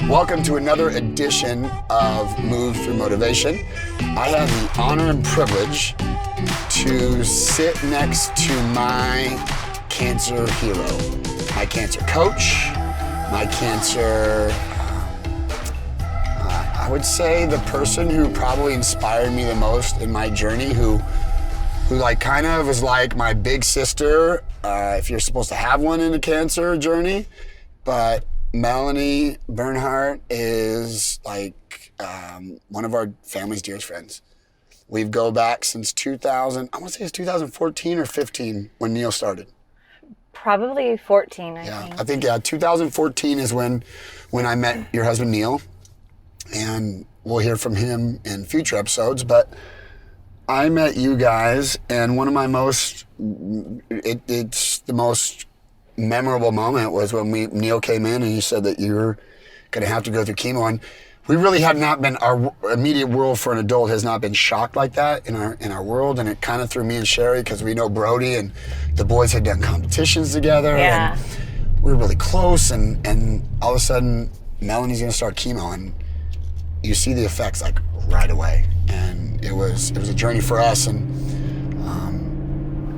Welcome to another edition of Move Through Motivation. I have the honor and privilege to sit next to my cancer hero, my cancer coach, my cancer, I would say the person who probably inspired me the most in my journey, who like kind of is like my big sister, if you're supposed to have one in a cancer journey. But Melanie Bernhardt is like one of our family's dearest friends. We go back since 2000, I want to say it's 2014 or 15 when Neil started. Probably 14, I think. I think 2014 is when I met your husband Neil, and we'll hear from him in future episodes. But I met you guys, and one of my it's the most memorable moment was when Neil came in and he said that you were going to have to go through chemo. And we really have not been, our immediate world for an adult has not been shocked like that in our world. And it kind of threw me and Sherry, because we know Brody and the boys had done competitions together. Yeah. And we were really close. And all of a sudden, Melanie's going to start chemo, and you see the effects like right away. And it was a journey for us. And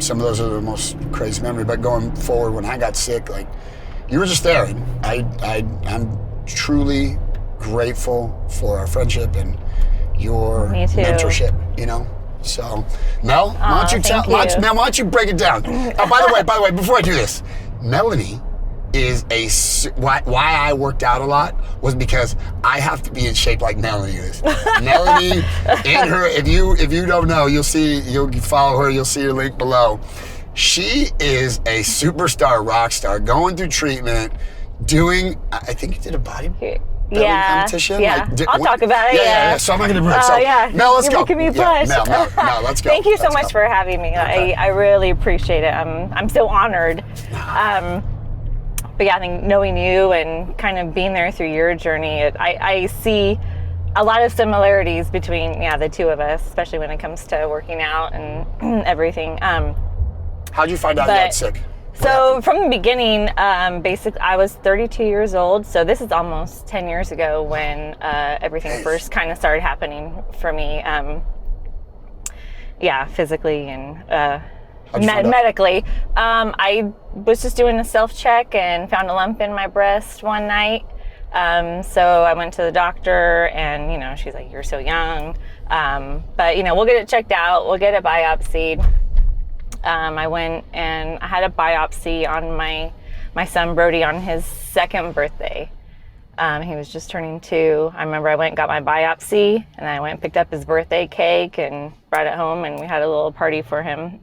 some of those are the most crazy memories. But going forward, when I got sick, like, you were just there. And I'm truly grateful for our friendship and your mentorship, you know? So, Mel, why don't you break it down? Oh, by the way, before I do this, Melanie is why I worked out a lot was because I have to be in shape like Melanie is. Melanie and her, if you don't know, you'll follow her, you'll see her link below. She is a superstar rock star going through treatment, doing, I think you did a bodybuilding competition? Yeah, I'll talk about it. Yeah. So I'm not going to bring it. So, Mel, let's go. Give me a push. Mel, let's go. Thank you so much for having me. Okay. I really appreciate it. I'm so honored. But yeah, I think knowing you and kind of being there through your journey, I see a lot of similarities between the two of us, especially when it comes to working out and everything. How'd you find out you got sick? So from the beginning, basically I was 32 years old. So this is almost 10 years ago when everything first kind of started happening for me. Physically and medically. I was just doing a self-check and found a lump in my breast one night. So I went to the doctor, and she's like, "You're so young, but we'll get it checked out. We'll get it biopsied." I went and I had a biopsy on my son Brody on his second birthday. He was just turning 2. I remember I went and got my biopsy, and I went and picked up his birthday cake and brought it home, and we had a little party for him.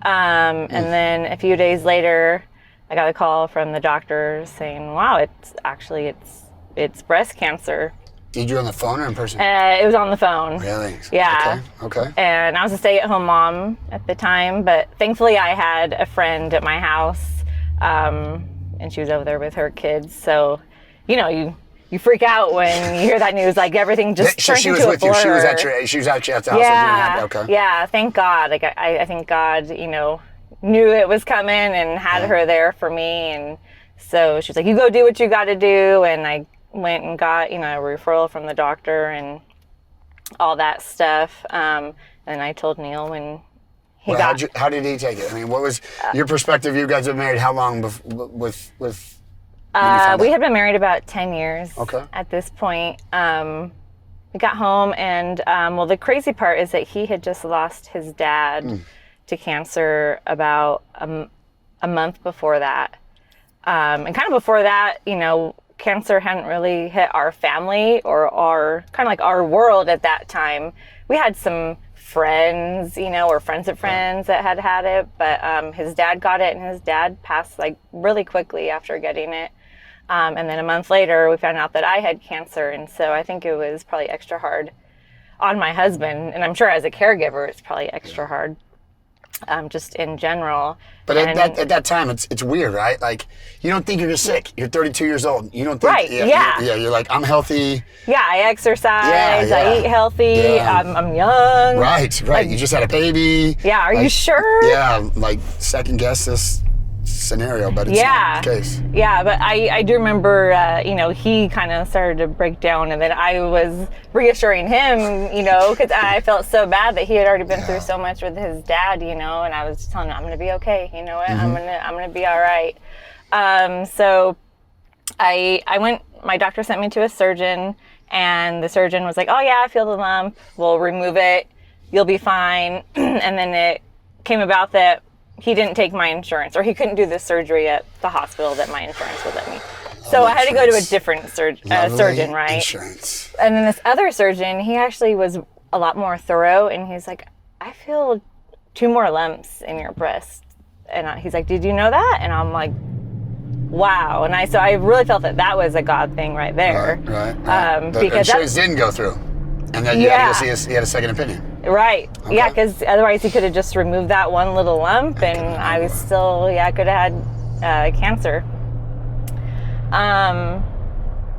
And then a few days later, I got a call from the doctor saying, "Wow, it's breast cancer." Did you on the phone or in person? It was on the phone. Really? Yeah. Okay. And I was a stay-at-home mom at the time, but thankfully I had a friend at my house, and she was over there with her kids. So, you freak out when you hear that news, like everything just turns into a blur. She was actually at the house. Yeah. Okay. Yeah, thank God. Like I think God, knew it was coming and had her there for me. And so she was like, "You go do what you got to do." And I went and got, a referral from the doctor and all that stuff. And I told Neil when he got... How did he take it? I mean, what was your perspective? You guys have been married how long with we had been married about 10 years at this point. We got home and, the crazy part is that he had just lost his dad to cancer about a month before that. And kind of before that, cancer hadn't really hit our family or our world at that time. We had some friends, or friends of friends that had it, but his dad got it, and his dad passed like really quickly after getting it. And then a month later, we found out that I had cancer, and so I think it was probably extra hard on my husband, and I'm sure as a caregiver, it's probably extra hard. Just in general. But at that time, it's weird, right? Like, you don't think you're sick. You're 32 years old. You don't think... Right, You're like, I'm healthy. Yeah, I exercise. I eat healthy. Yeah. I'm young. Right. Like, you just had a baby. Yeah, are you sure? Yeah, like, second guess this scenario, but it's not the case. Yeah, but I do remember, he kind of started to break down, and then I was reassuring him, because I felt so bad that he had already been through so much with his dad, and I was just telling him, I'm going to be okay. You know what? I'm going to be all right. So I went, my doctor sent me to a surgeon, and the surgeon was like, oh yeah, I feel the lump. We'll remove it. You'll be fine. And then it came about that he didn't take my insurance, or he couldn't do the surgery at the hospital that my insurance would let me. So I had to go to a different surgeon, right? Insurance. And then this other surgeon, he actually was a lot more thorough, and he's like, I feel 2 more lumps in your breast. And he's like, did you know that? And I'm like, wow. And so I really felt that was a God thing right there. Right. The because insurance didn't go through. And then you had to go see he had a second opinion. Right. Okay. Yeah, because otherwise he could have just removed that one little lump, and I was still, could have had cancer.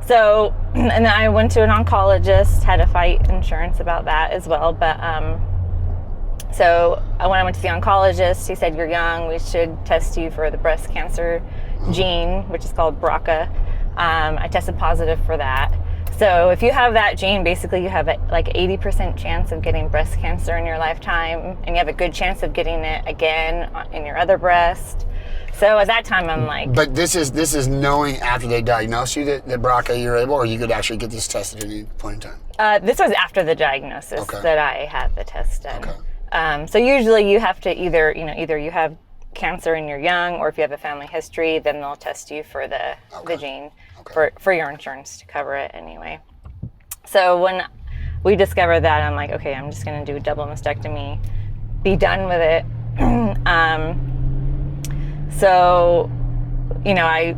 So, and then I went to an oncologist, had to fight insurance about that as well. But, so when I went to the oncologist, he said, you're young, we should test you for the breast cancer gene, which is called BRCA. I tested positive for that. So if you have that gene, basically you have like 80% chance of getting breast cancer in your lifetime, and you have a good chance of getting it again in your other breast. So at that time, I'm like... But this is knowing after they diagnose you that BRCA you're able, or you could actually get this tested at any point in time? This was after the diagnosis that I had the test done. So usually you have to either you have cancer and you're young, or if you have a family history, then they'll test you for the gene for your insurance to cover it anyway. So when we discovered that, I'm like, okay, I'm just going to do a double mastectomy, be done with it. So, I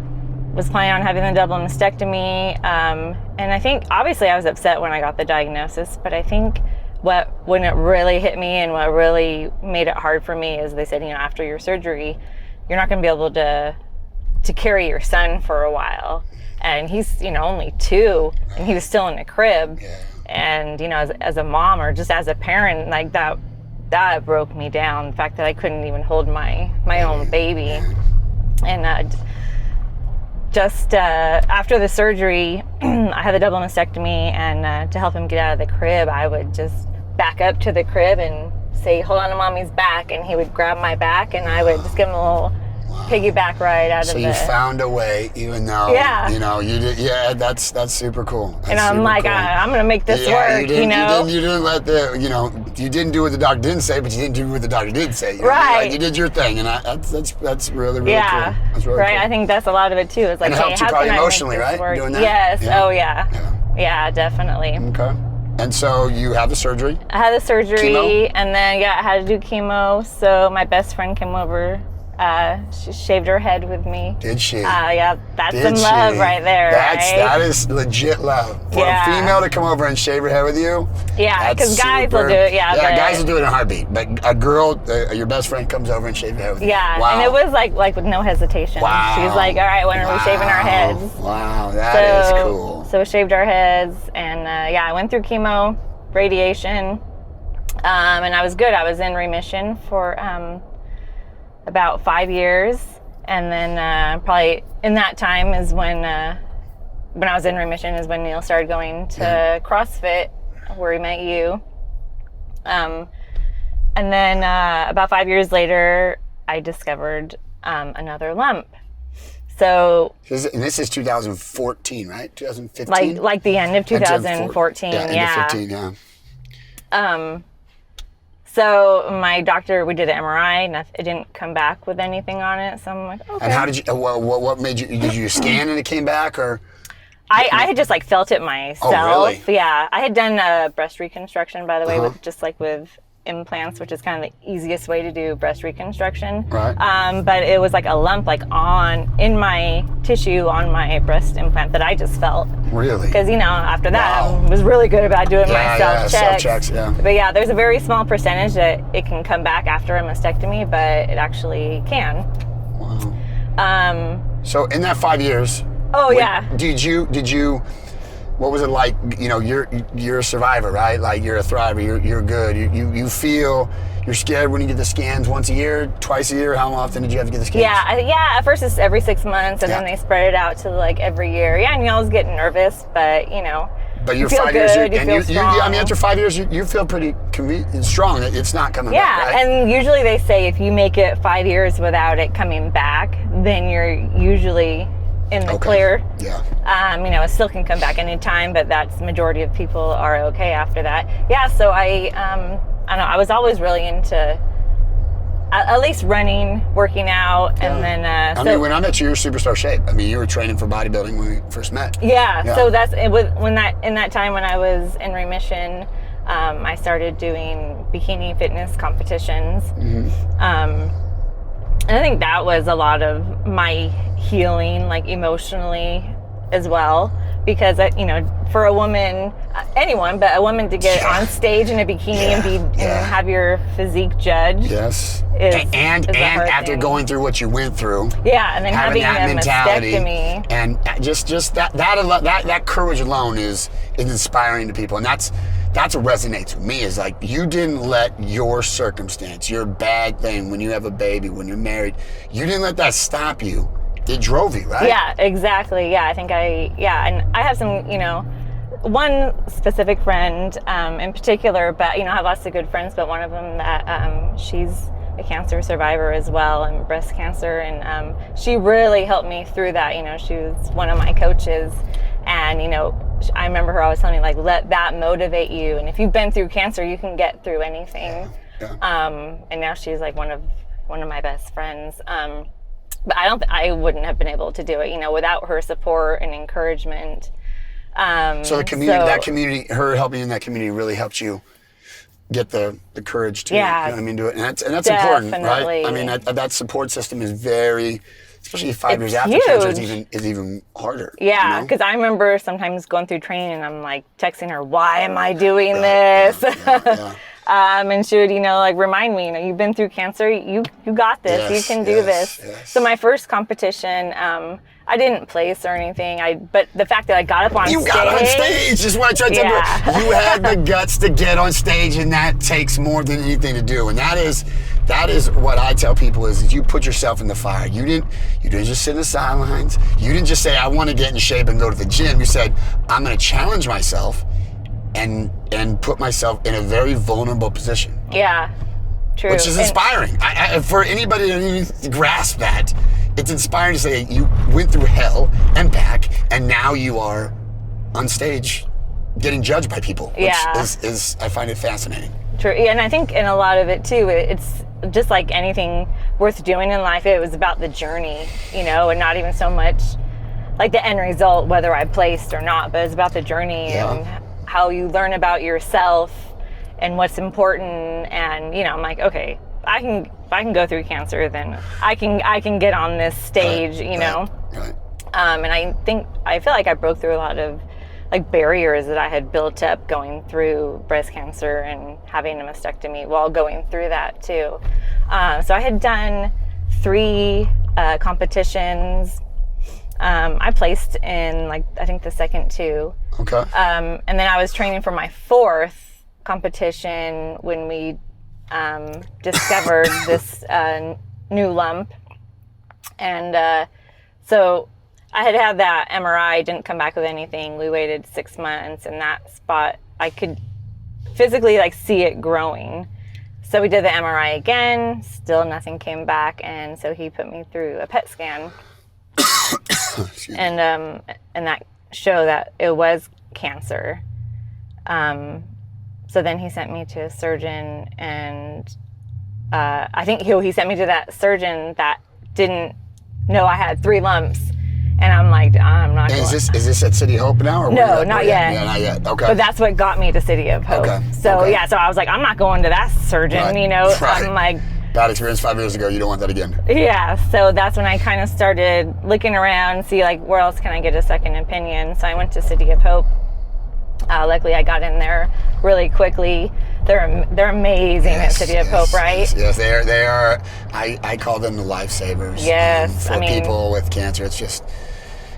was planning on having the double mastectomy, and I think obviously I was upset when I got the diagnosis, but I think when it really hit me and what really made it hard for me is they said, after your surgery, you're not going to be able to carry your son for a while. And he's, only 2, and he was still in a crib. Yeah. And, as a mom or just as a parent, like that broke me down. The fact that I couldn't even hold my own baby. And just after the surgery, I had the double mastectomy, and to help him get out of the crib, I would just back up to the crib and say, hold on to mommy's back, and he would grab my back, and I would just give him a little piggyback ride out of the... So you found a way, even though, you did, that's super cool. That's and I'm like, cool. I'm going to make this work, you didn't let you didn't do what the doctor didn't say, but you didn't do what the doctor did say. Right. You did your thing, and that's really, really cool. That's really right. cool. I think that's a lot of it, too. It's like, and it helped you probably emotionally, right? Work? Doing that? Yes. Yeah. Oh, yeah. Yeah, definitely. Okay. And so you had the surgery? I had the surgery, chemo? And then, I had to do chemo. So my best friend came over. She shaved her head with me. Did she? Yeah, that's some love right there. That is legit love. For a female to come over and shave her head with you. Yeah, because guys will do it. Yeah, guys will do it in a heartbeat. But a girl, your best friend comes over and shaves your head with you. Yeah, wow. and it was like with no hesitation. Wow. She's like, all right, when are we shaving our heads? Wow, that is cool. So we shaved our heads, and I went through chemo, radiation, and I was good. I was in remission for about 5 years, and then probably in that time is when I was in remission is when Neil started going to CrossFit, where he met you. And then about 5 years later, I discovered another lump. So, and this is 2014, right? 2015? Like the end of 2014, end of 15, yeah. So my doctor, we did an MRI, it didn't come back with anything on it. So I'm like, okay. And how did you, what made you, did you scan and it came back, or? I had just felt it myself. Oh, really? Yeah. I had done a breast reconstruction, by the way, with implants, which is kind of the easiest way to do breast reconstruction. Right. But it was like a lump in my tissue on my breast implant that I just felt. Really? Because, after that, I was really good about doing my self-checks. Self-checks, yeah. But there's a very small percentage that it can come back after a mastectomy, but it actually can. Wow. So in that 5 years... Oh, yeah. Did you What was it like? You're a survivor, right? Like you're a thriver. You're good. You feel you're scared when you get the scans once a year, twice a year. How often did you have to get the scans? Yeah. At first it's every 6 months, and then they spread it out to like every year. Yeah, and you always get nervous, but But you're you feel 5 good, years, you feel strong. I mean, after 5 years, you feel pretty strong. It's not coming back, right? And usually they say if you make it 5 years without it coming back, then you're usually in the clear. Yeah. It still can come back anytime, but that's majority of people are okay after that. Yeah, so I don't know, I was always really into at least running, working out, and then... I mean, when I met you, you were superstar shape. I mean, you were training for bodybuilding when we first met. Yeah. So that's in that time when I was in remission, I started doing bikini fitness competitions. Mm-hmm. And I think that was a lot of my healing, like emotionally as well, because for a woman, anyone, but a woman to get on stage in a bikini and have your physique judged. Yes. And after going through what you went through. Yeah, and then having that a mentality, mastectomy. And just that courage alone is inspiring to people, and that's what resonates with me. Is like, you didn't let your circumstance, your bad thing, when you have a baby, when you're married, you didn't let that stop you. It drove you, right? Yeah, exactly. Yeah, I think and I have some, one specific friend in particular, but I have lots of good friends, but one of them that she's a cancer survivor as well, and breast cancer, and she really helped me through that. She was one of my coaches, and I remember her always telling me, like, let that motivate you, and if you've been through cancer, you can get through anything. Yeah. And now she's like one of my best friends. But I wouldn't have been able to do it, without her support and encouragement. So the community, that community, her helping you in that community really helped you get the courage to, do it. And that's important, right? I mean, that support system is very, especially 5 years after cancer, is even harder. Yeah, because I remember sometimes going through training and I'm like texting her, why am I doing this? Yeah. And she would, remind me, you've been through cancer, you got this, you can do this. Yes. So my first competition, I didn't place or anything, but the fact that I got up on stage. You got on stage is what I tried to tell you. You had the guts to get on stage, and that takes more than anything to do. And that is what I tell people is you put yourself in the fire. You didn't just sit in the sidelines. You didn't just say, I want to get in shape and go to the gym. You said, I'm going to challenge myself and put myself in a very vulnerable position. Yeah, true. Which is inspiring. For anybody to grasp that, it's inspiring to say you went through hell and back, and now you are on stage getting judged by people, which is I find it fascinating. True, and I think in a lot of it too, it's just like anything worth doing in life, it was about the journey, and not even so much like the end result, whether I placed or not, but it's about the journey and how you learn about yourself and what's important. And I'm like, okay, if I can go through cancer, then I can get on this stage, Right. And I feel like I broke through a lot of like barriers that I had built up going through breast cancer and having a mastectomy while going through that too. So I had done 3 competitions. I placed in I think the second 2. Okay. And then I was training for my 4th competition when we discovered this new lump. And so I had that MRI, didn't come back with anything. We waited 6 months, and that spot, I could physically see it growing. So we did the MRI again, still nothing came back, and so he put me through a PET scan. and that showed that it was cancer. So then he sent me to a surgeon, and I think he sent me to that surgeon that didn't know I had 3 lumps. And I'm like, I'm not going. Is this at City of Hope now? Or no, not yet. Yeah, not yet. Okay. But that's what got me to City of Hope. Okay. So so I was like, I'm not going to that surgeon, Right. I'm like, bad experience 5 years ago. You don't want that again. Yeah. So that's when I kind of started looking around, see where else can I get a second opinion. So I went to City of Hope. Luckily, I got in there really quickly. They're amazing at City of Hope, right? Yes, they are. I call them the lifesavers. Yes, for people with cancer.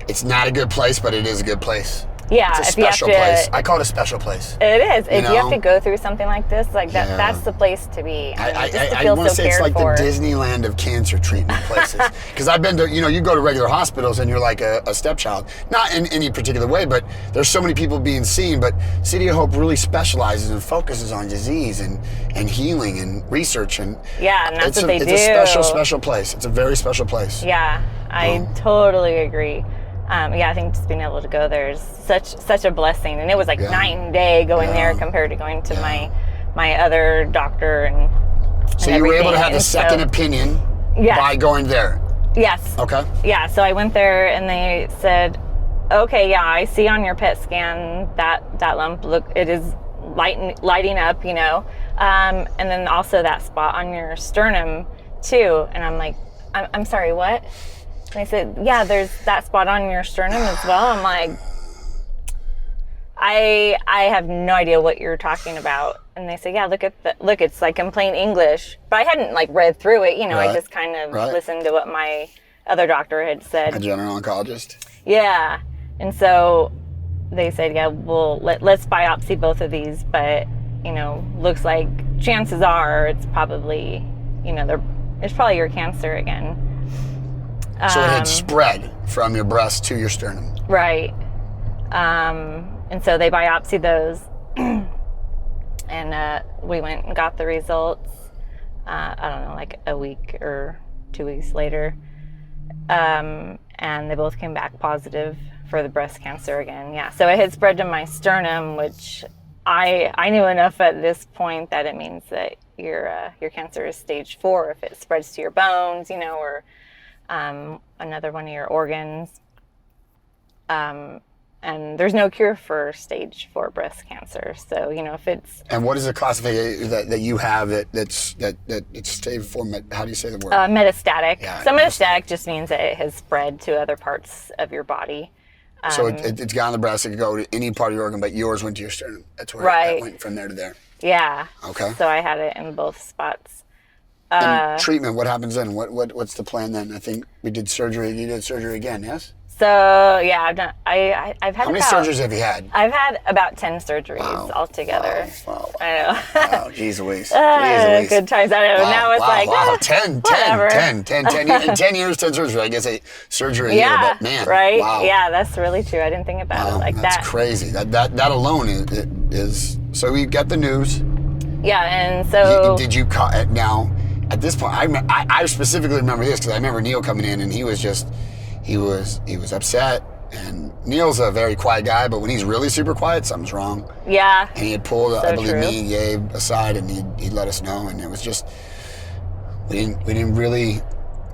It's not a good place, but it is a good place. Yeah, it's a special place. I call it a special place. It is. If you have to go through something like this, like that's the place to be. I want to say it's like the Disneyland of cancer treatment places. Because I've been to, you go to regular hospitals and you're like a stepchild. Not in any particular way, but there's so many people being seen. But City of Hope really specializes and focuses on disease and healing and research. And that's what they do. It's a special place. It's a very special place. Yeah, I totally agree. I think just being able to go there is such a blessing, and it was like night and day going there compared to going to my other doctor and so you were able to have a second opinion by going there. Yes. Okay. Yeah. So I went there and they said, "Okay, I see on your PET scan that lump. Look, it is lighting up, and then also that spot on your sternum too." And I'm like, "I'm sorry, what?" And they said, "Yeah, there's that spot on your sternum as well." I'm like, I have no idea what you're talking about. And they said, "Yeah, look, it's like in plain English." But I hadn't like read through it, I just kind of listened to what my other doctor had said. A general oncologist. Yeah. And so they said, "Yeah, well, let's biopsy both of these, but looks like chances are it's probably, it's probably your cancer again." So it had spread from your breast to your sternum. Right. And so they biopsied those. And we went and got the results, I don't know, like a week or 2 weeks later. And they both came back positive for the breast cancer again. Yeah. So it had spread to my sternum, which I knew enough at this point that it means that your cancer is stage 4 if it spreads to your bones, or another one of your organs. And there's no cure for stage 4 breast cancer. So, if it's... And what is the classification that you have that's stage 4, how do you say the word? Metastatic. Yeah, so metastatic just means that it has spread to other parts of your body. So it's gone to the breast, it could go to any part of your organ, but yours went to your sternum. That's where it went from there to there. Yeah. Okay. So I had it in both spots. And treatment, what happens then? What's the plan then? I think we did surgery. You did surgery again, yes? So I've done. I've had. How many surgeries have you had? I've had about 10 surgeries altogether. Wow. I know. Wow, geez Louise. Good times. I know. Now it's like 10 years, 10 surgeries. I guess surgery a year, but man. Right. Wow. Yeah, that's really true. I didn't think about it like that. That's crazy. That alone is. So we got the news. Yeah, and so. Did you now? At this point, I specifically remember this because I remember Neil coming in and he was upset. And Neil's a very quiet guy, but when he's really super quiet, something's wrong. Yeah. And he had pulled, I believe, me and Gabe aside, and he let us know. And it was just we didn't really,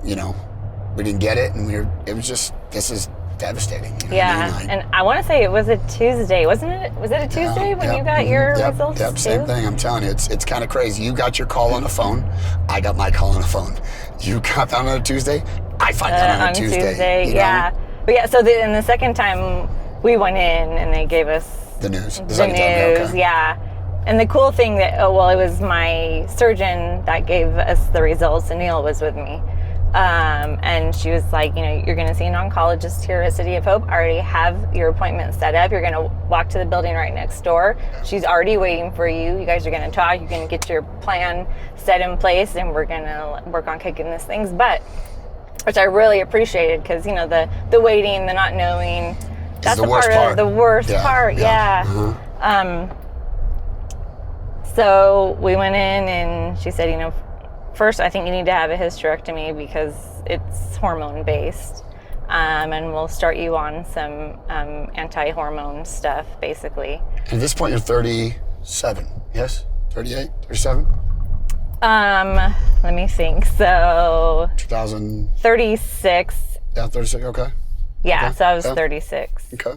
we didn't get it, and it was just, this is devastating. And I want to say it was a Tuesday, wasn't it? Was it a Tuesday when you got your results? Yep, same thing. I'm telling you, it's kind of crazy. You got your call on the phone. I got my call on the phone. You got that on a Tuesday. I find out on a Tuesday. Yeah. But yeah, so in the second time we went in and they gave us the news. Yeah. And the cool thing that it was my surgeon that gave us the results, and Neil was with me. And she was like, you're going to see an oncologist here at City of Hope. I already have your appointment set up. You're going to walk to the building right next door. She's already waiting for you. You guys are going to talk. You're going to get your plan set in place, and we're going to work on kicking this thing's butt, which I really appreciated because, the waiting, the not knowing, that's the worst part. Yeah. Uh-huh. So we went in and she said, first, I think you need to have a hysterectomy because it's hormone-based, and we'll start you on some anti-hormone stuff, basically. At this point, you're 37, yes? 38, 37? Let me think. So 36. Yeah, 36. Okay. Yeah, okay. So I was 36. Okay.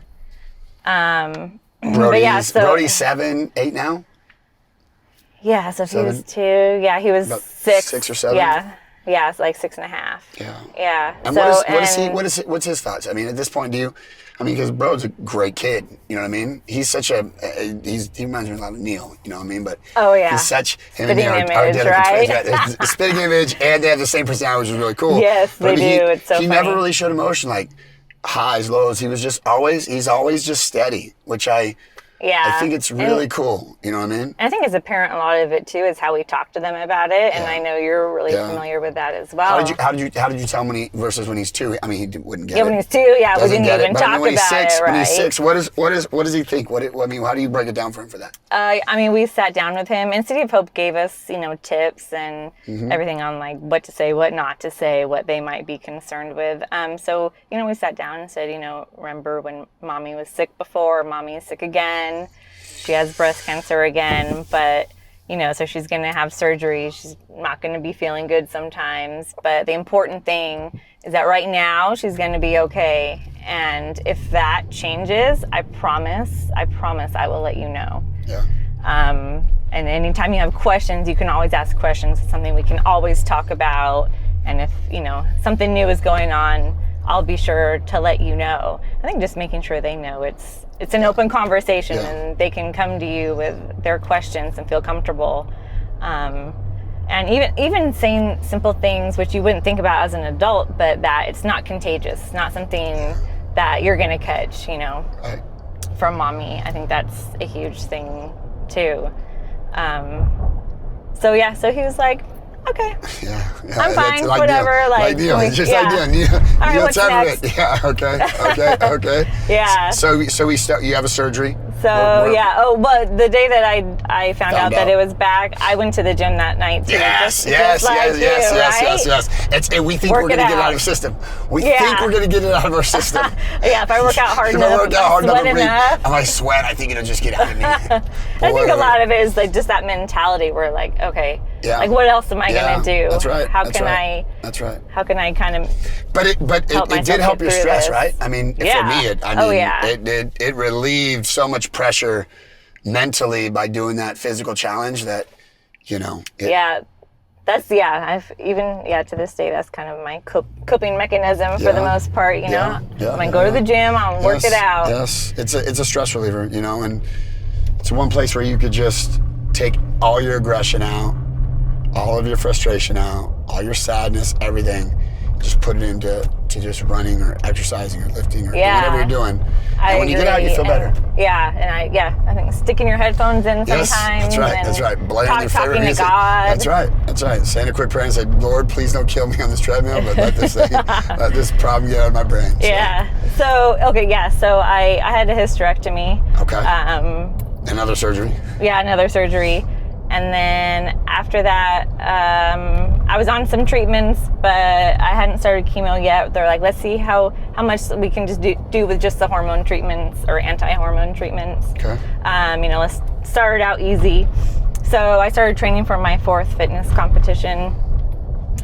Brody's 7, 8 now. Yeah, so if he was 2, he was about 6. 6 or 7? Yeah, it's like 6.5. Yeah. And what's his thoughts? I mean, at this point, because Bro's a great kid, you know what I mean? He's such he reminds me a lot of Neil, you know what I mean? But he's such, spitting image, right? Spitting image, and they have the same personality, which is really cool. Yes, they do. It's so funny. He never really showed emotion, like, highs, lows. He's always just steady, which I think it's really cool. You know what I mean? I think as a parent, a lot of it too is how we talk to them about it, and I know you're really familiar with that as well. How did you tell him versus when he's 2? I mean, he wouldn't get it. Yeah, when he's 2, we didn't even talk about it. Right? When he's 6, what does he think? How do you break it down for him for that? I mean, we sat down with him, and City of Hope gave us, tips and everything on like what to say, what not to say, what they might be concerned with. So we sat down and said, remember when mommy was sick before, mommy is sick again. She has breast cancer again, but so she's going to have surgery. She's not going to be feeling good sometimes, but the important thing is that right now she's going to be okay. And if that changes, I promise I will let you know. Yeah. And anytime you have questions, you can always ask questions. It's something we can always talk about. And if, something new is going on, I'll be sure to let you know. I think just making sure they know it's an open conversation and they can come to you with their questions and feel comfortable. And even saying simple things which you wouldn't think about as an adult, but that it's not contagious. It's not something that you're going to catch, Right. from mommy. I think that's a huge thing too. So he was like, okay. Yeah. I'm fine, whatever. Like deal. It's just ideal. All right, what's next? Yeah, okay. Yeah. So you have a surgery? So, but the day that I found out that it was back, I went to the gym that night too. Yes. We think we're going to get it out of our system. We think we're going to get it out of our system. If I work out hard enough, I sweat, I think it'll just get out of me. I think a lot of it is like just that mentality where like, okay, like what else am I going to do? That's right. How can I kind of But it did help your stress, right? I mean, for me, it relieved so much pressure mentally by doing that physical challenge that, I've even to this day, that's kind of my coping mechanism for the most part, I'm gonna go to the gym, I'll work it out. Yes, it's a stress reliever, and it's one place where you could just take all your aggression out, all of your frustration out, all your sadness, everything, just put it into just running or exercising or lifting or whatever you're doing. And when you get out, you feel better. I think sticking your headphones in sometimes. That's right. Blaring your favorite talking music. to God. That's right. Saying a quick prayer and say, Lord, please don't kill me on this treadmill, but let this problem get out of my brain. So I had a hysterectomy. Okay. Another surgery. Yeah, another surgery. And then after that, I was on some treatments, but I hadn't started chemo yet. They're like, let's see how much we can just do with just the hormone treatments or anti-hormone treatments. Okay. Let's start it out easy. So I started training for my 4th fitness competition.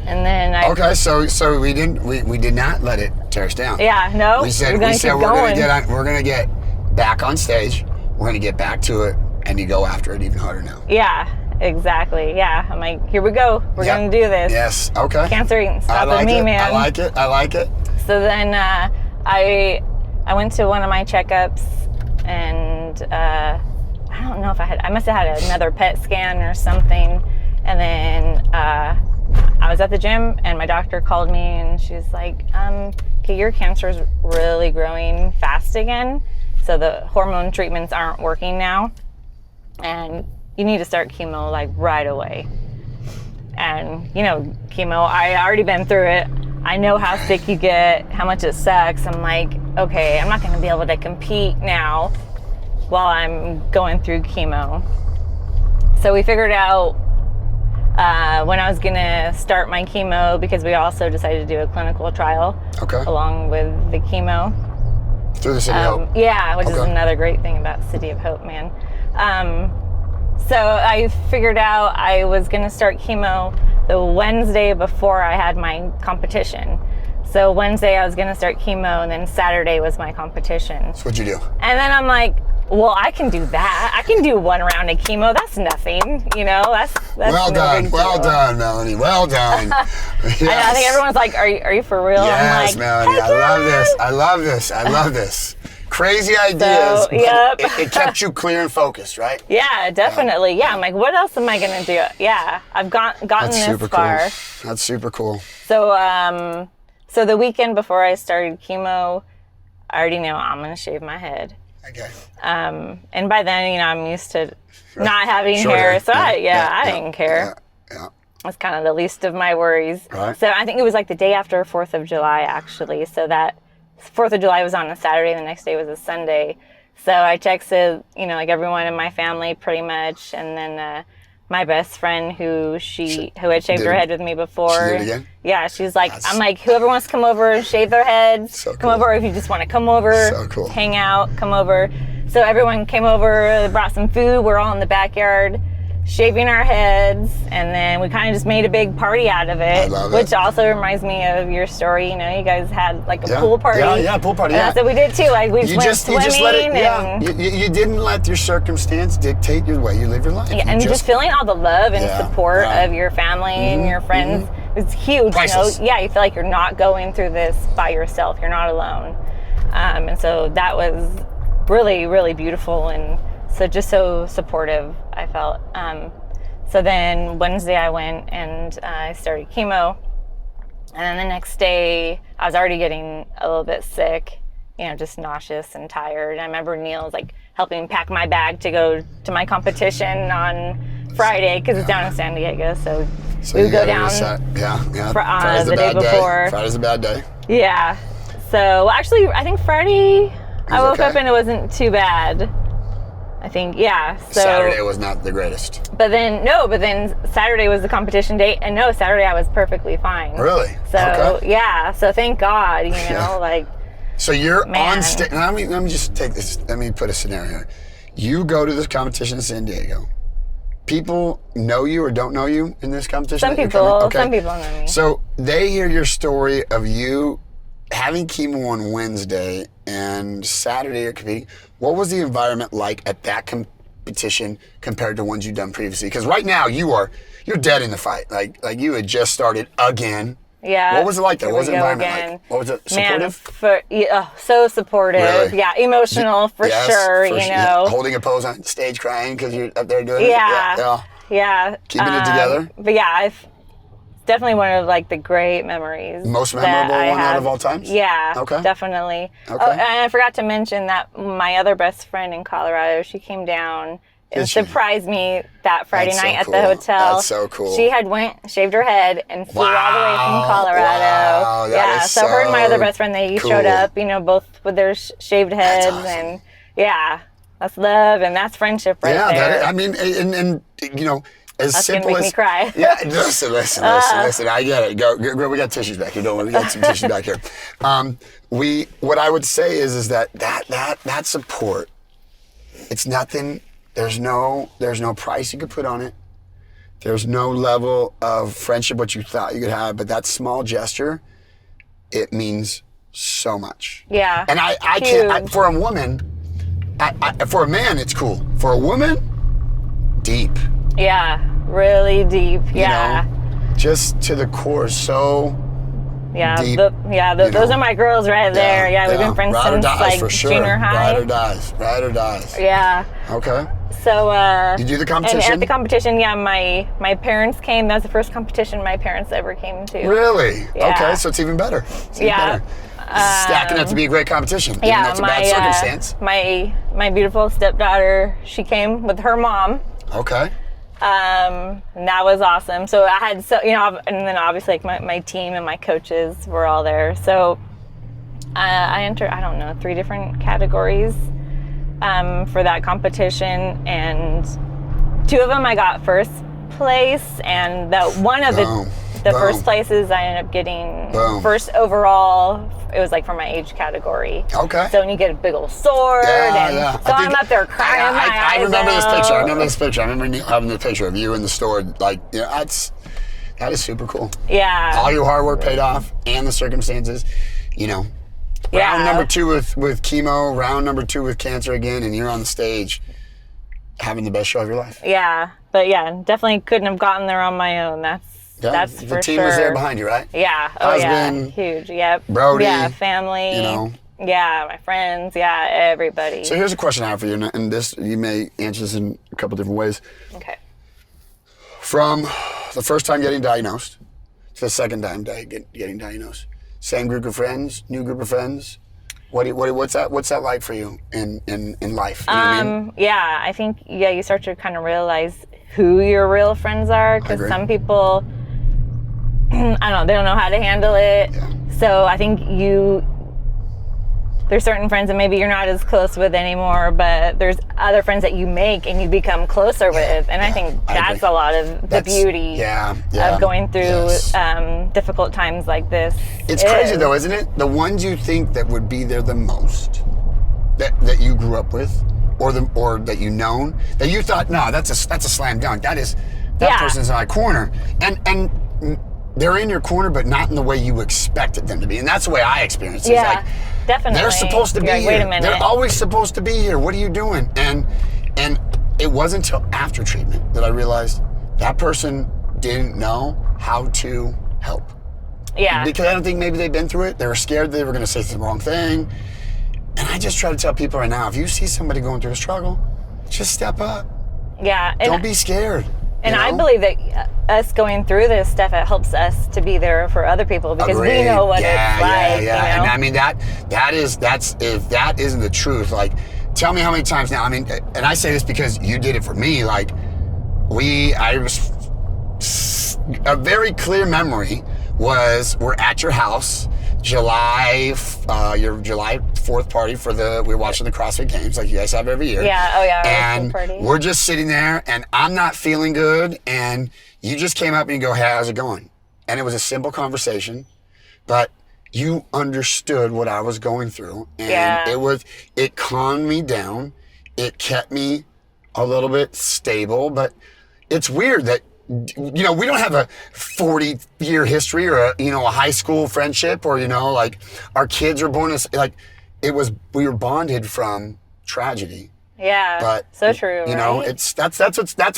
And then so we did not let it tear us down. Yeah, no. We said we're gonna get back on stage. We're gonna get back to it. And you go after it even harder now. Yeah, exactly. Yeah, I'm like, here we go. We're going to do this. Yes, okay. Cancer ain't stopping me, man. I like it. So then I went to one of my checkups, and I don't know if I must have had another PET scan or something. And then I was at the gym, and my doctor called me, and she was like, okay, your cancer is really growing fast again. So the hormone treatments aren't working now. And you need to start chemo like right away. And chemo, I already been through it. I know how sick you get, how much it sucks. I'm like, okay, I'm not gonna be able to compete now while I'm going through chemo. So we figured out when I was gonna start my chemo, because we also decided to do a clinical trial along with the chemo. Through the City of Hope. Yeah, which is another great thing about City of Hope, man. So I figured out I was going to start chemo the Wednesday before I had my competition. So Wednesday I was going to start chemo, and then Saturday was my competition. So what'd you do? And then I'm like, well, I can do that. I can do 1 round of chemo. That's nothing, That's well done. Well done, Melanie. Well done. Yes. I think everyone's like, are you for real? Yes, I'm like, Melanie. I love this. Crazy ideas. So, yep. It kept you clear and focused, right? Yeah, definitely. Yeah, I'm like, what else am I gonna do? Yeah, I've gotten this far. That's super cool. So, so the weekend before I started chemo, I already know I'm going to shave my head. Okay. And by then, I'm used to not having hair. So I didn't care. Yeah. That's kind of the least of my worries. Right. So I think it was like the day after 4th of July, actually. So that 4th of July was on a Saturday. The next day was a Sunday. So I texted, like everyone in my family pretty much. And then my best friend who had shaved her head with me before. She did it again? Yeah, she's like, I'm like, whoever wants to come over and shave their heads, so cool. Come over. If you just want to come over, so cool. Hang out, come over. So everyone came over, they brought some food. We're all in the backyard shaving our heads, and then we kind of just made a big party out of it. I love it. Which also reminds me of your story. You guys had like a pool party. Yeah, pool party. And that's what we did too. Like we went swimming. You just let it, you didn't let your circumstance dictate your way you live your life. Yeah, and just feeling all the love and support of your family and your friends. It's huge. Priceless. Yeah, you feel like you're not going through this by yourself. You're not alone. And so that was really, really beautiful, and so supportive, I felt. So then Wednesday I went and I started chemo. And then the next day I was already getting a little bit sick, just nauseous and tired. And I remember Neil's like helping pack my bag to go to my competition on Friday because it's down in San Diego. So we would go down the day before. Friday's a bad day. Yeah. So actually, I think Friday I woke up and it wasn't too bad. I think, yeah. So Saturday was not the greatest. But then Saturday was the competition date, and Saturday I was perfectly fine. Really? So yeah. So thank God, So you're on stage. Let me just take this. Let me put a scenario here. You go to this competition in San Diego. People know you or don't know you in this competition? Some people know me. So they hear your story of you having chemo on Wednesday and Saturday you're competing. What was the environment like at that competition compared to ones you've done previously? Because right now you're dead in the fight. Like you had just started again. Yeah. What was it like there? What was the environment like? What was it? Supportive? So supportive. Really? Yeah, emotional for sure. Holding a pose on stage, crying because you're up there doing it. Yeah. Keeping it together. But yeah, definitely one of like the great memories. Most memorable one out of all times? Yeah, okay. Definitely. Okay. Oh, and I forgot to mention that my other best friend in Colorado, she came down and surprised me that Friday night at the hotel. That's so cool. She had shaved her head and flew all the way from Colorado. Wow, yeah, so her and my other best friend, they showed up, both with their shaved heads. That's awesome. And yeah, that's love and that's friendship right there. As that's simple gonna make me cry. Yeah, listen. I get it. Go. We got tissues back here. Don't worry. We got some tissues back here. What I would say is that support. It's nothing. There's no price you could put on it. There's no level of friendship what you thought you could have, but that small gesture, it means so much. Yeah. And I can't. For a woman, for a man, it's cool. For a woman, deep. Yeah, really deep. Yeah. Just to the core, so deep. Those are my girls right there. Yeah, we've been friends since like junior high. Ride or dies. Yeah. Okay. So you do the competition? And at the competition, my parents came. That was the first competition my parents ever came to. Really? Yeah. Okay, so it's even better. Better. Stacking up to be a great competition. Yeah, that's a bad circumstance. My beautiful stepdaughter, she came with her mom. Okay. And that was awesome. So I had and then obviously like my team and my coaches were all there. So I entered 3 different categories for that competition, and 2 of them I got first place, and one of the first places I ended up getting first overall. It was like for my age category. Okay. So when you get a big old sword, so I'm up there crying my eyes I remember out. this picture. I remember having the picture of you in the store. Like, that is super cool. Yeah. All your hard work paid off, and the circumstances. Round number 2 with chemo, round number 2 with cancer again, and you're on the stage having the best show of your life. Yeah. But yeah, definitely couldn't have gotten there on my own. That's for sure. The team was there behind you, right? Yeah. Husband, huge. Yep. Brody. Yeah, family. Yeah, my friends. Yeah, everybody. So here's a question I have for you, and this you may answer this in a couple different ways. Okay. From the first time getting diagnosed to the second time getting diagnosed, same group of friends, new group of friends? What's that like for you in life? You know what I mean? Yeah, I think you start to kind of realize who your real friends are, because some people, I don't know, they don't know how to handle it. Yeah. So I think there's certain friends that maybe you're not as close with anymore, but there's other friends that you make and you become closer with. And I think that's a lot of the beauty of going through difficult times like this. It's crazy though, isn't it? The ones you think that would be there the most, that you grew up with, or that you known, that you thought, no, that's a slam dunk. That person's in my corner. And they're in your corner, but not in the way you expected them to be. And that's the way I experienced it. Yeah. It's like, definitely. They're supposed to be here. Wait a minute. They're always supposed to be here. What are you doing? And it wasn't until after treatment that I realized that person didn't know how to help. Yeah. Because I don't think maybe they've been through it. They were scared they were going to say the wrong thing. And I just try to tell people right now, if you see somebody going through a struggle, just step up. Yeah. Don't be scared. And I believe that us going through this stuff, it helps us to be there for other people, because we know what it's like. Yeah. You know? And I mean that's if that isn't the truth, like, tell me how many times now. I mean, and I say this because you did it for me. Like, a very clear memory was we're at your house, your July 4th party we were watching the CrossFit Games like you guys have every year. Yeah, oh yeah. And we're just sitting there and I'm not feeling good and you just came up and you go, hey, how's it going? And it was a simple conversation, but you understood what I was going through. And it calmed me down. It kept me a little bit stable, but it's weird that, we don't have a 40-year history or a high school friendship, or like our kids were born we were bonded from tragedy. Yeah, but so true. It's that's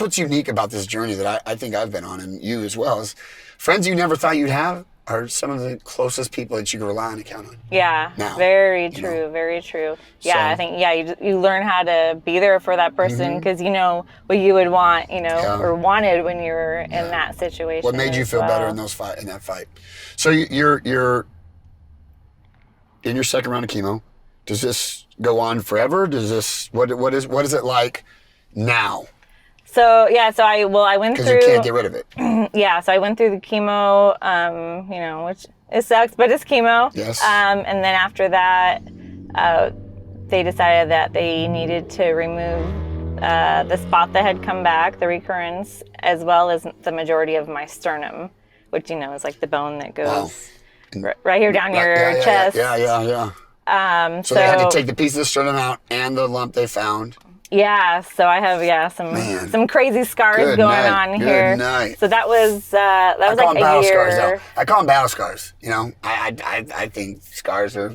what's unique about this journey that I think I've been on, and you as well, is friends you never thought you'd have are some of the closest people that you can rely on and count on. Yeah, now, very true, very true. Yeah, so, I think, you learn how to be there for that person, because you know what you would want, or wanted when you were in that situation. What made you feel better in that fight? So you're in your second round of chemo. Does this go on forever? What is it like now? So I went through. Because you can't get rid of it. Yeah, so I went through the chemo, which it sucks, but it's chemo. Yes. And then after that, they decided that they needed to remove the spot that had come back, the recurrence, as well as the majority of my sternum, which is like the bone that goes right here down your chest. Yeah. So they had to take the piece of the sternum out and the lump they found. Yeah, so I have some crazy scars going on here. Good night. So that was like a year. Scars, though. I call them battle scars. I think scars are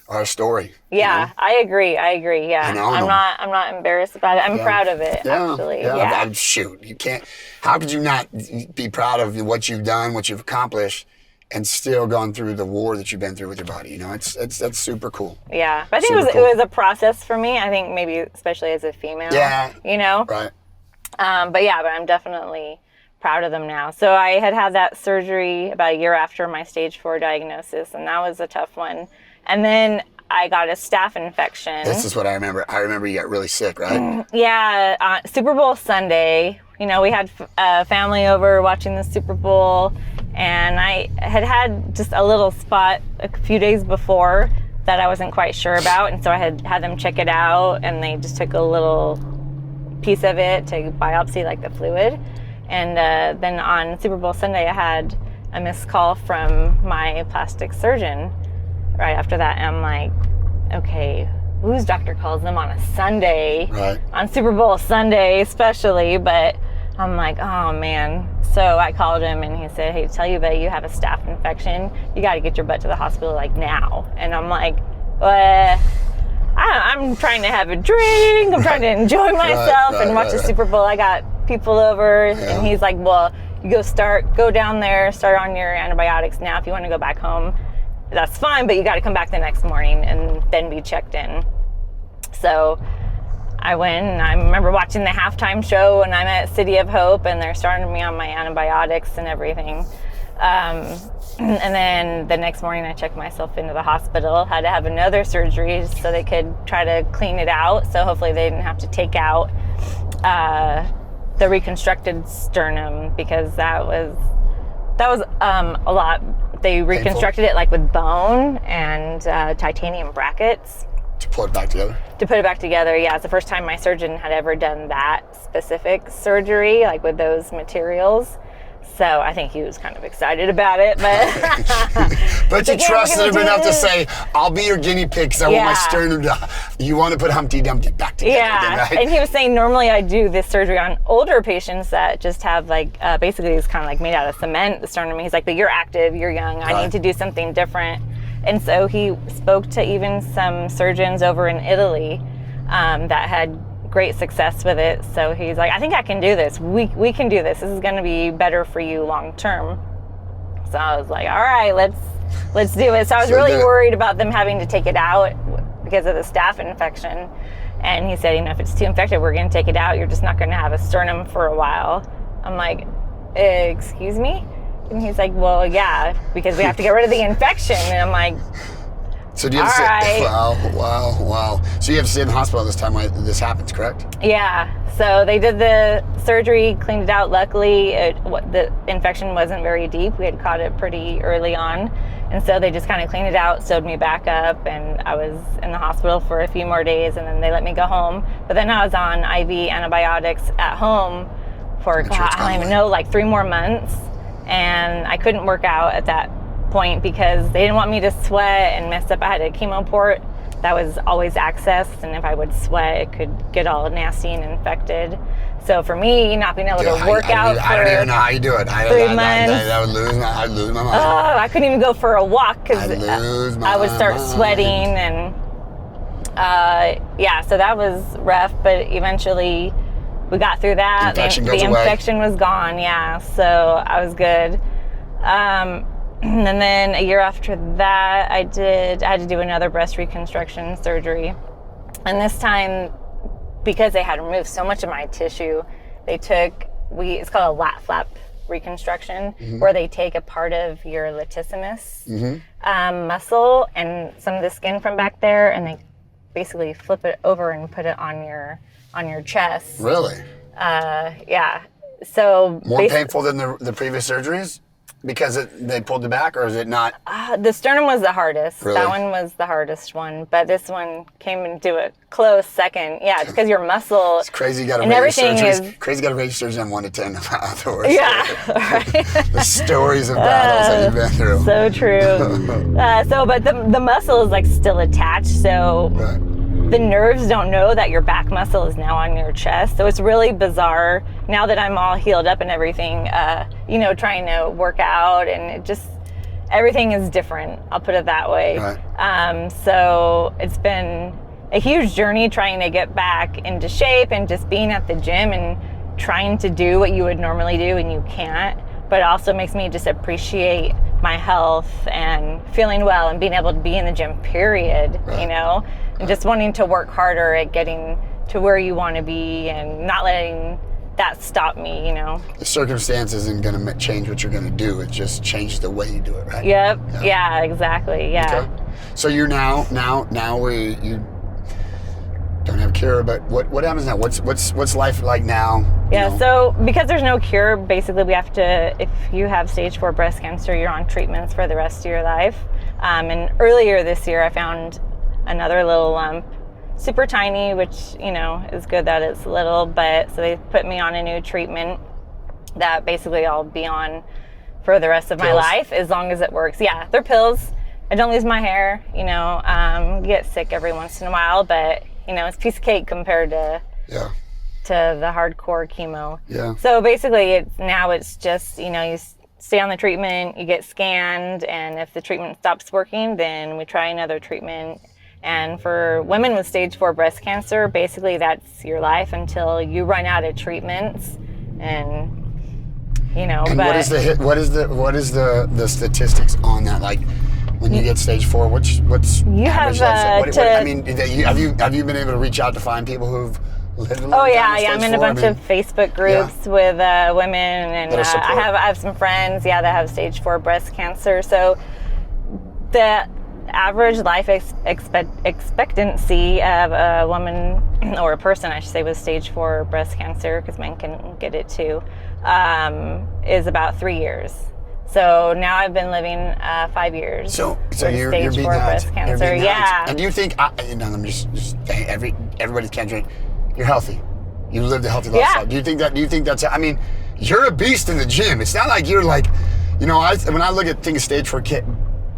a story. Yeah, I agree. Yeah, I'm not embarrassed about it. I'm proud of it. Actually. Yeah. Shoot, you can't. How could you not be proud of what you've done, what you've accomplished, and still gone through the war that you've been through with your body? That's super cool. Yeah, but I think it was a process for me. I think maybe especially as a female. Yeah. Right. But I'm definitely proud of them now. So I had that surgery about a year after my stage 4 diagnosis, and that was a tough one. And then I got a staph infection. This is what I remember. I remember you got really sick, right? Yeah, Super Bowl Sunday. We had family over watching the Super Bowl. And I had just a little spot a few days before that I wasn't quite sure about. And so I had them check it out, and they just took a little piece of it to biopsy like the fluid. And then on Super Bowl Sunday, I had a missed call from my plastic surgeon right after that. And I'm like, okay, whose doctor calls them on a Sunday? Right. On Super Bowl Sunday especially, but I'm like, oh man. So I called him and he said, hey, to tell you that you have a staph infection, you got to get your butt to the hospital like now. And I'm like, what? I'm trying to have a drink. I'm trying to enjoy myself and watch the Super Bowl. I got people over and he's like, well, you go down there, start on your antibiotics now. If you want to go back home, that's fine, but you got to come back the next morning and then be checked in. So I went, and I remember watching the halftime show, and I'm at City of Hope, and they're starting me on my antibiotics and everything. And then the next morning I checked myself into the hospital, had to have another surgery so they could try to clean it out. So hopefully they didn't have to take out the reconstructed sternum, because that was a lot. They reconstructed it like with bone and titanium brackets. To pull it back together? To put it back together, yeah. It's the first time my surgeon had ever done that specific surgery, like with those materials. So I think he was kind of excited about it, but but you trusted him enough to say, "I'll be your guinea pig because I want my sternum to." You want to put Humpty Dumpty back together, right? And he was saying normally I do this surgery on older patients that just have like basically it's kind of like made out of cement, the sternum. He's like, "But you're active, you're young. I need to do something different." And so he spoke to even some surgeons over in Italy that had great success with it. So he's like, I think I can do this. We can do this. This is going to be better for you long term. So I was like, all right, let's do it. So I was really worried about them having to take it out because of the staph infection. And he said, if it's too infected, we're going to take it out. You're just not going to have a sternum for a while. I'm like, excuse me? And he's like, well, yeah, because we have to get rid of the infection. And I'm like, so do you have to stay, wow. So you have to stay in the hospital this time when this happens, correct? Yeah. So they did the surgery, cleaned it out. Luckily, the infection wasn't very deep. We had caught it pretty early on. And so they just kind of cleaned it out, sewed me back up, and I was in the hospital for a few more days, and then they let me go home. But then I was on IV antibiotics at home for, I don't even know, like 3 more months. And I couldn't work out at that point because they didn't want me to sweat and mess up. I had a chemo port that was always accessed, and if I would sweat, it could get all nasty and infected. So for me, not being able to work out I don't even know how you do it. 3 months. I'd lose my mind. Oh, I couldn't even go for a walk because I would start sweating, and so that was rough. But eventually, we got through that. The infection was gone. Yeah, so I was good. And then a year after that, I had to do another breast reconstruction surgery. And this time, because they had removed so much of my tissue, it's called a lat flap reconstruction, where they take a part of your latissimus muscle and some of the skin from back there, and they basically flip it over and put it on your chest. Really? Yeah. So more painful than the previous surgeries? Because they pulled it back, or is it not? The sternum was the hardest. Really? That one was the hardest one, but this one came into a close second. Yeah, it's because your muscle. It's crazy. You got to rate your surgeries. Crazy. Got to rate your surgeries on 1 to 10 afterwards. Yeah. Right. The stories of battles that you've been through. So true. But the muscle is like still attached. So. Right. The nerves don't know that your back muscle is now on your chest. So it's really bizarre now that I'm all healed up and everything, trying to work out, and everything is different. I'll put it that way. Right. So it's been a huge journey trying to get back into shape and just being at the gym and trying to do what you would normally do and you can't. But it also makes me just appreciate my health and feeling well and being able to be in the gym, period, right. And just wanting to work harder at getting to where you want to be and not letting that stop me, The circumstance isn't going to change what you're going to do. It just changes the way you do it, right? Yep. Yeah, exactly. Yeah. Okay. So you're now you don't have a cure, but what happens now? What's life like now? Yeah, so because there's no cure, basically we have to, if you have stage 4 breast cancer, you're on treatments for the rest of your life. And earlier this year, I found another little lump, super tiny, which, is good that it's little, but so they put me on a new treatment that basically I'll be on for the rest of my life as long as it works. Yeah, they're pills. I don't lose my hair, get sick every once in a while, but, it's a piece of cake compared to the hardcore chemo. Yeah. So basically it's just, you stay on the treatment, you get scanned, and if the treatment stops working, then we try another treatment. And for women with stage 4 breast cancer, basically that's your life until you run out of treatments. And And but what is the statistics on that? Like when you get stage 4, what's you have have you been able to reach out to find people who've Oh yeah, I'm in a bunch of Facebook groups with women, and I have some friends, that have stage 4 breast cancer. So the average life expectancy of a woman, or a person, I should say, with stage 4 breast cancer, because men can get it too, is about 3 years. So now I've been living 5 years. So you're stage 4 breast cancer. Yeah. And do you think? Let me just everybody's cancer. You're healthy. You lived a healthy lifestyle. Do you think that's? I mean, you're a beast in the gym. It's not like you're like, when I look at things stage 4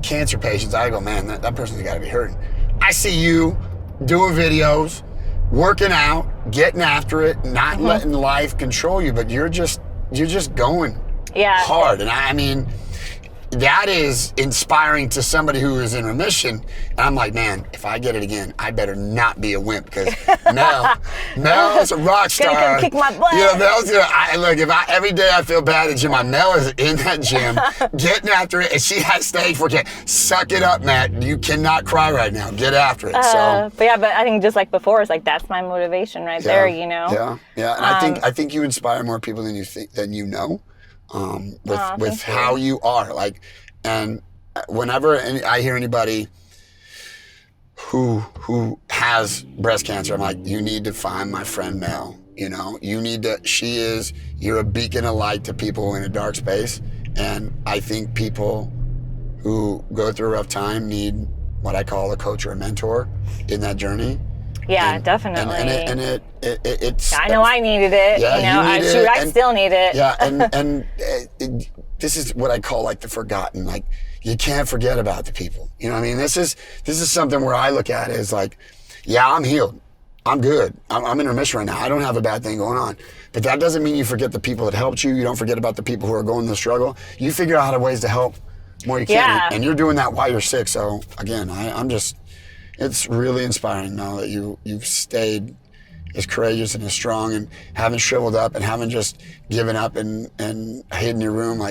cancer patients, I go, man, that person's got to be hurting. I see you doing videos, working out, getting after it, not letting life control you, but you're just going hard. And I mean, that is inspiring to somebody who is in remission. And I'm like, man, if I get it again, I better not be a wimp, because Mel's a rock star. Gonna come kick my butt. Every day I feel bad at gym, Mel is in that gym getting after it, and she has stage 4 cancer. Suck it up, Matt. You cannot cry right now. Get after it. But I think just like before, it's like that's my motivation right there. Yeah. And I think you inspire more people than you know. With how you are, and whenever I hear anybody who has breast cancer, I'm like, you need to find my friend Mel. You're a beacon of light to people in a dark space, and I think people who go through a rough time need what I call a coach or a mentor in that journey. Yeah, definitely. It's. I know I needed it. Yeah, I still need it. Yeah, and this is what I call the forgotten. You can't forget about the people. You know what I mean? This is something where I look at it as I'm healed. I'm good. I'm in remission right now. I don't have a bad thing going on. But that doesn't mean you forget the people that helped you. You don't forget about the people who are going through the struggle. You figure out ways to help more you can. Yeah. And you're doing that while you're sick. So again, I'm just. It's really inspiring now that you've stayed as courageous and as strong, and haven't shriveled up, and haven't just given up and hid in your room.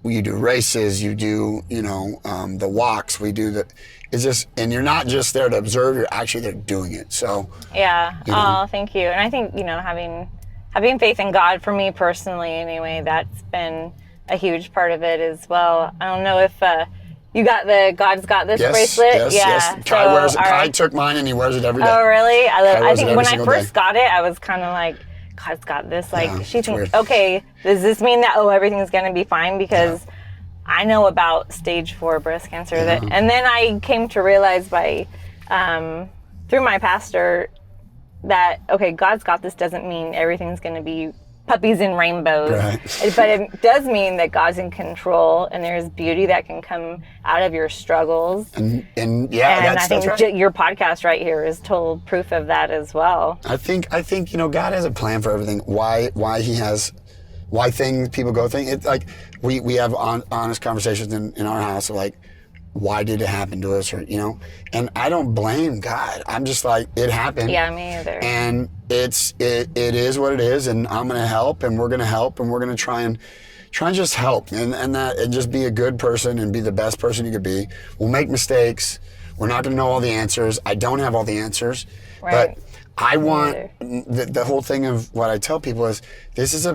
You do races, you do the walks, we do the. It's just, and you're not just there to observe; you're actually there doing it. So yeah. Oh, thank you. And I think having faith in God, for me personally, anyway, that's been a huge part of it as well. I don't know if. You got the God's Got This bracelet? Yes. Kai wears it. Kai took mine, and he wears it every day. Oh, really? I think when I first got it, I was kind of like, God's got this. She thinks, okay, does this mean that, everything's going to be fine? Because I know about stage 4 breast cancer. And then I came to realize through my pastor that, okay, God's got this doesn't mean everything's going to be puppies and rainbows, but it does mean that God's in control, and there's beauty that can come out of your struggles. And I think your podcast right here is total proof of that as well. I think God has a plan for everything. Why people go things. It's we have honest conversations in our house of why did it happen to us, or and I don't blame God. I'm just it happened. Yeah, me either. And it is what it is, and I'm gonna help, and we're gonna help, and we're gonna try and just help, and just be a good person and be the best person you could be. We'll make mistakes. We're not gonna know all the answers. I don't have all the answers, but I want the whole thing of what I tell people is this is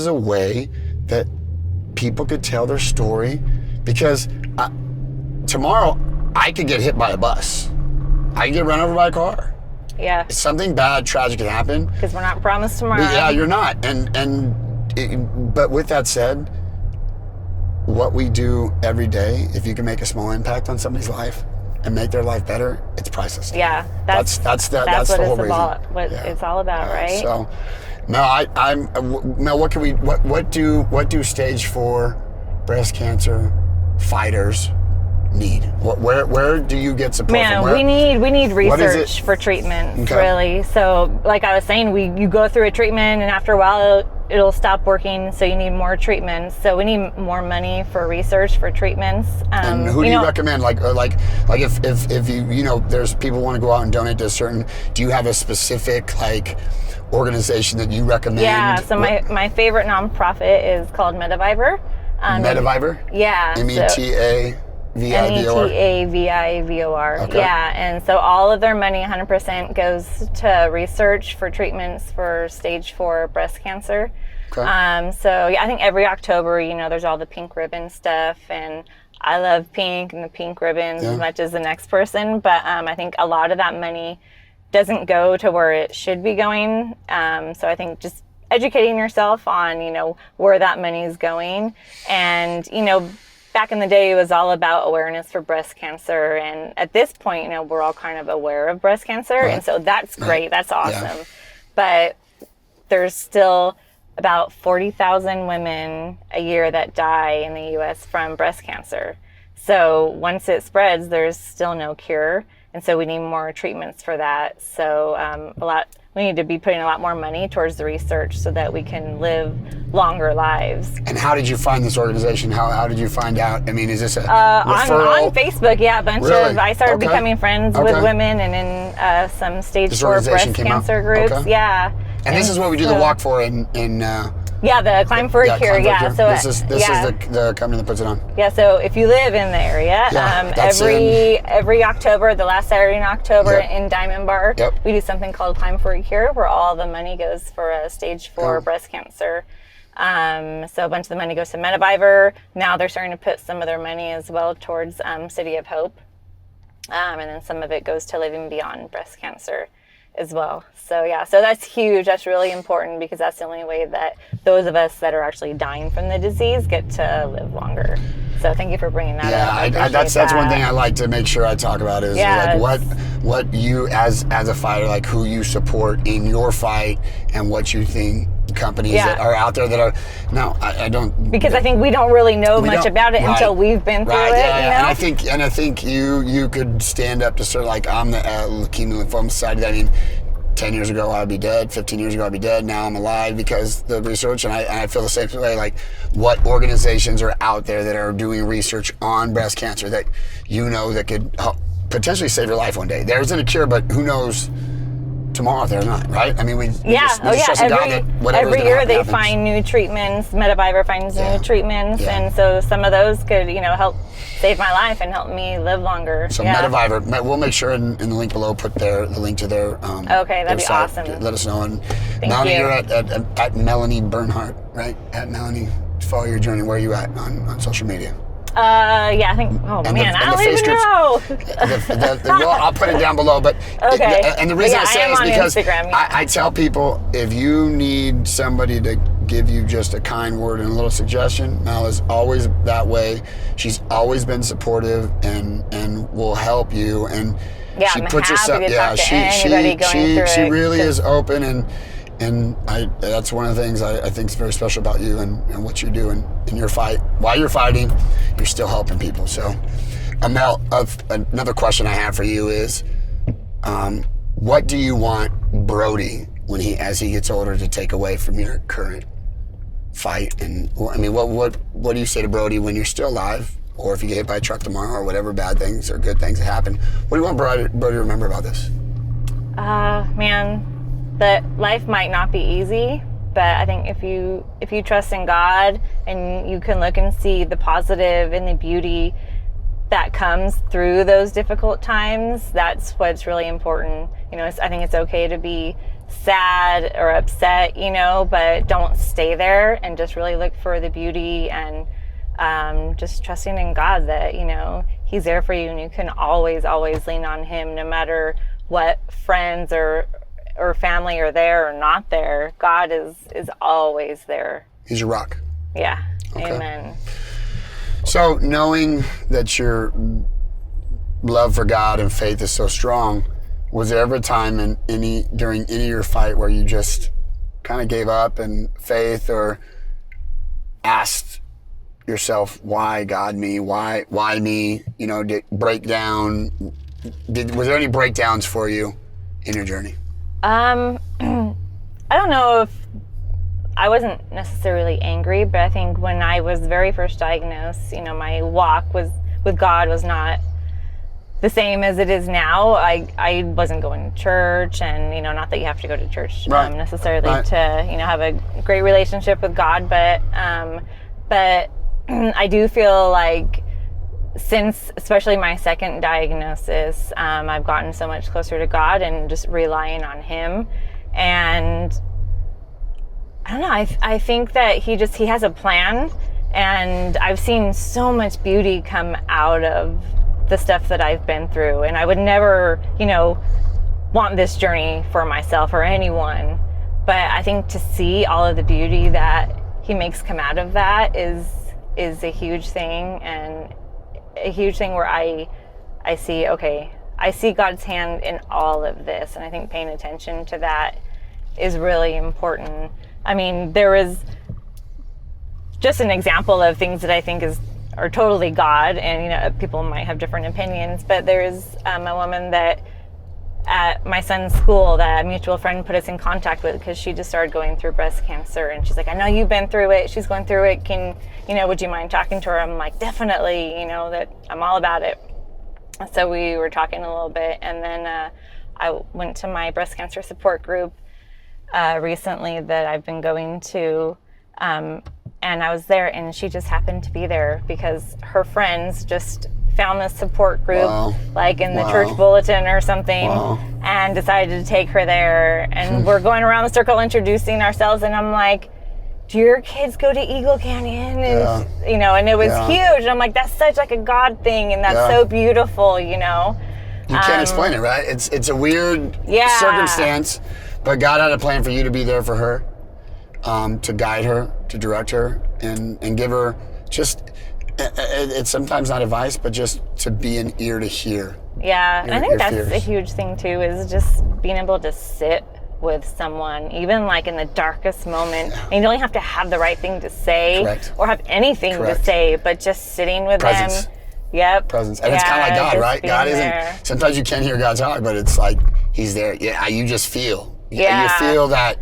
a way that people could tell their story, because tomorrow I could get hit by a bus. I could get run over by a car. Yeah. Something bad, tragic could happen. Because we're not promised tomorrow. Yeah, you're not. But with that said, what we do every day, if you can make a small impact on somebody's life and make their life better, it's priceless. Yeah, that's what the whole reason. It's all about, right? So, Mel, what do stage 4 breast cancer fighters need? Where do you get support from? We need research for treatments, really. So like I was saying, you go through a treatment, and after a while it'll stop working, so you need more treatments. So we need more money for research for treatments. And who do you recommend? If you there's people want to go out and donate to a certain, do you have a specific organization that you recommend? Yeah, so my favorite nonprofit is called Medivivor. Medivivor? Yeah. META? V-I-V-O-R? METAVIVOR. Okay. Yeah, and so all of their money, 100%, goes to research for treatments for stage 4 breast cancer. Okay. So yeah, I think every October, there's all the pink ribbon stuff, and I love pink and the pink ribbons as much as the next person, but I think a lot of that money doesn't go to where it should be going. So I think just educating yourself on, where that money is going. And, back in the day, it was all about awareness for breast cancer. And at this point, we're all kind of aware of breast cancer. Right. And so that's great. Right. That's awesome. Yeah. But there's still about 40,000 women a year that die in the U.S. from breast cancer. So once it spreads, there's still no cure. And so we need more treatments for that. So we need to be putting a lot more money towards the research so that we can live longer lives. And how did you find this organization? How did you find out? I mean, is this a referral? On Facebook, yeah, I started becoming friends with women and in some stage 4 breast cancer groups. Okay. Yeah. And this is what we do the walk for in the Climb for a Cure. Yeah. So this is the company that puts it on. Yeah. So if you live in the area, every October, the last Saturday in October in Diamond Bar, we do something called Climb for a Cure, where all the money goes for a stage 4 breast cancer. So a bunch of the money goes to Mediviver. Now they're starting to put some of their money as well towards City of Hope, and then some of it goes to Living Beyond Breast Cancer as well. So that's huge. That's really important, because that's the only way that those of us that are actually dying from the disease get to live longer. So thank you for bringing that up. Yeah, that's one thing I like to make sure I talk about is like what you as a fighter, like who you support in your fight, and what you think companies that are out there that are I don't, because I think we don't really know much about it until we've been through it. And I think you could stand up to sort of like, I'm the Leukemia Lymphoma Society. I mean, 10 years ago I'd be dead, 15 years ago I'd be dead. Now I'm alive because the research, and I feel the same way. Like, what organizations are out there that are doing research on breast cancer that that could help potentially save your life one day? There isn't a cure, but who knows tomorrow if there's not, right? I mean, we just trust in God that whatever every year they find new treatments. Mediviver finds new treatments, and so some of those could help save my life and help me live longer. So Mediviver, we'll make sure in the link below put the link to their that'd be site. awesome. Let us know. And Melanie, you're at Melanie Bernhardt, right? At Melanie, follow your journey. Where are you at on social media? I think. Oh man, I don't even know. Well, I'll put it down below. But and the reason I say it is because Instagram, I tell people, if you need somebody to give you just a kind word and a little suggestion, Mel is always that way. She's always been supportive and will help you. And she puts herself. She really is open and that's one of the things I think is very special about you and what you do in your fight. While you're fighting, you're still helping people. So, Mel, another question I have for you is, what do you want Brody, as he gets older, to take away from your current fight? And I mean, what do you say to Brody when you're still alive, or if you get hit by a truck tomorrow, or whatever bad things or good things that happen? What do you want Brody to remember about this? Man. That life might not be easy, but I think if you trust in God and you can look and see the positive and the beauty that comes through those difficult times, that's what's really important. I think it's okay to be sad or upset, but don't stay there, and just really look for the beauty and just trusting in God that, He's there for you, and you can always lean on Him, no matter what friends or family are there or not there. God is always there. He's your rock. Yeah. Okay. Amen. So knowing that your love for God and faith is so strong, was there ever a time during any of your fight where you just kind of gave up in faith, or asked yourself, why God me? Why me? Did break down? Was there any breakdowns for you in your journey? I don't know if I wasn't necessarily angry, but I think when I was very first diagnosed, my walk with God was not the same as it is now. I wasn't going to church, and not that you have to go to church necessarily to have a great relationship with God, but I do feel like since especially my second diagnosis, I've gotten so much closer to God and just relying on him. And I don't know, I think that he has a plan, and I've seen so much beauty come out of the stuff that I've been through. And I would never, want this journey for myself or anyone. But I think to see all of the beauty that he makes come out of that is a huge thing, and a huge thing where I see God's hand in all of this. And I think paying attention to that is really important. I mean, there is just an example of things that I think are totally God, and people might have different opinions, but there is a woman that at my son's school that a mutual friend put us in contact with, because she just started going through breast cancer, and she's like, I know you've been through it, she's going through it, would you mind talking to her? I'm like, definitely, that I'm all about it. So we were talking a little bit, and then I went to my breast cancer support group recently that I've been going to, and I was there, and she just happened to be there because her friends just found this support group, like in the church bulletin or something, and decided to take her there. And we're going around the circle introducing ourselves, and I'm like, do your kids go to Eagle Canyon? And, and it was huge. And I'm like, that's such like a God thing, and that's so beautiful, You can't explain it, right? It's a weird circumstance, but God had a plan for you to be there for her, to guide her, to direct her, and give her just, it's sometimes not advice, but just to be an ear to hear. Yeah, and I think that's a huge thing too, is just being able to sit with someone, even like in the darkest moment. And you don't have to have the right thing to say or have anything to say, but just sitting with them. Yep. Presence. And it's kind of like God, right? God isn't, sometimes you can't hear God's heart, but it's like he's there. Yeah, you just feel. Yeah. You feel that,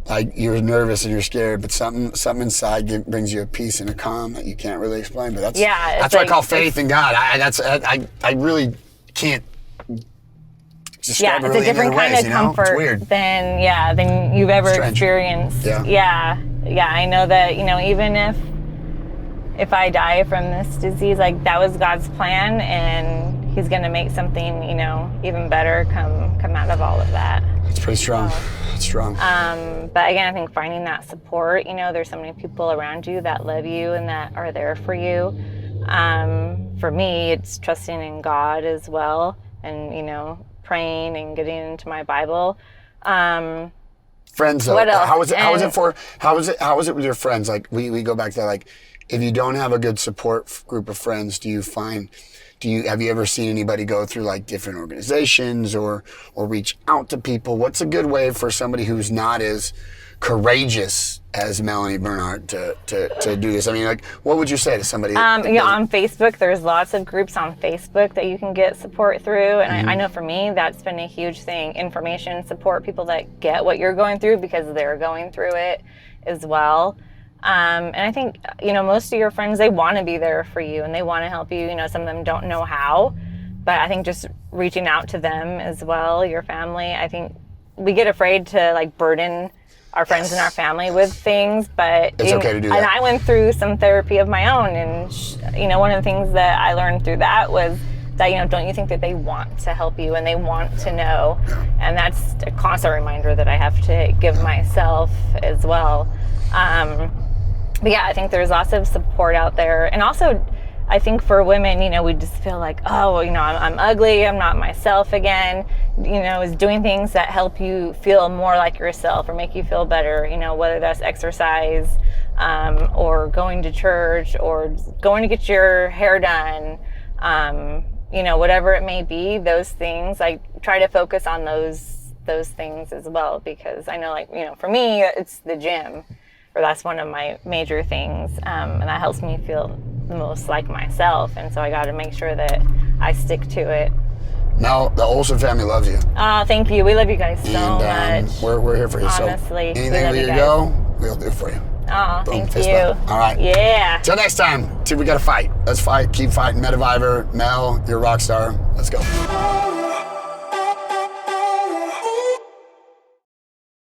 like, you're nervous and you're scared, but something inside brings you a peace and a calm that you can't really explain. But that's what I call faith in God. I really can't describe it really it's a different kind of comfort than you've ever experienced. Yeah, I know that, even if I die from this disease, like, that was God's plan, and he's going to make something, even better come out of all of that. It's pretty strong. It's strong. But again, I think finding that support, there's so many people around you that love you and that are there for you. For me, it's trusting in God as well, and, praying and getting into my Bible. Friends, though, what else? How is it with your friends? Like, we go back to that, like, if you don't have a good support group of friends, have you ever seen anybody go through like different organizations or reach out to people? What's a good way for somebody who's not as courageous as Melanie Bernhardt to do this? I mean, like, what would you say to somebody? On Facebook, there's lots of groups on Facebook that you can get support through. And I know for me, that's been a huge thing. Information, support, people that get what you're going through because they're going through it as well. And I think, most of your friends, they want to be there for you and they want to help you. Some of them don't know how, but I think just reaching out to them as well, your family. I think we get afraid to like burden our friends and our family with things, but it's okay to do that. And I went through some therapy of my own, and one of the things that I learned through that was that, don't you think that they want to help you and they want to know? And that's a constant reminder that I have to give myself as well. But yeah, I think there's lots of support out there. And also, I think for women, we just feel like, I'm ugly, I'm not myself again. Is doing things that help you feel more like yourself or make you feel better, whether that's exercise, or going to church or going to get your hair done, whatever it may be, those things, I try to focus on those things as well, because I know, for me, it's the gym. That's one of my major things, and that helps me feel the most like myself, and so I got to make sure that I stick to it. Now, the Olsen family loves you. Thank you. We love you guys so much. We're here for you. Honestly, so anything we go, we'll do for you. Thank you. All right. Yeah. Till next time. We got to fight. Let's fight. Keep fighting. Mediviver, Mel, you're a rock star. Let's go.